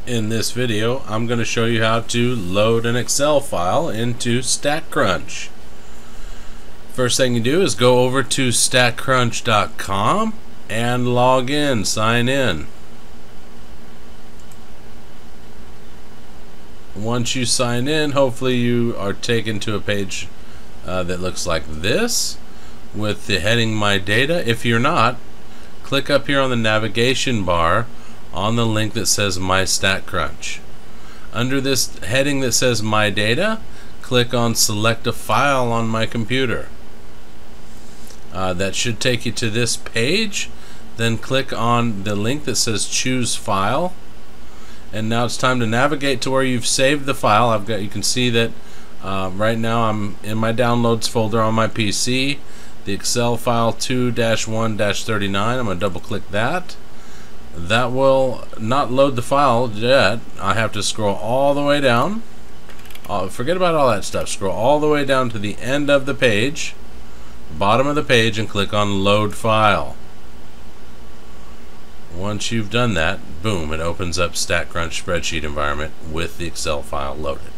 In this video, I'm going to show you how to load an Excel file into StatCrunch. First thing you do is go over to StatCrunch.com and log in, sign in. Once you sign in, hopefully you are taken to a page that looks like this with the heading My Data. If you're not, click up here on the navigation bar on the link that says My StatCrunch. Under this heading that says My Data, click on Select a File on my computer. That should take you to this page. Then click on the link that says Choose File. And now it's time to navigate to where you've saved the file. You can see that right now I'm in my Downloads folder on my PC. The Excel file 2-1-39. I'm going to double click that. That will not load the file yet. I have to scroll all the way down. Forget about all that stuff. Scroll all the way down to the end of the page, bottom of the page, and click on Load File. Once you've done that, boom, it opens up StatCrunch spreadsheet environment with the Excel file loaded.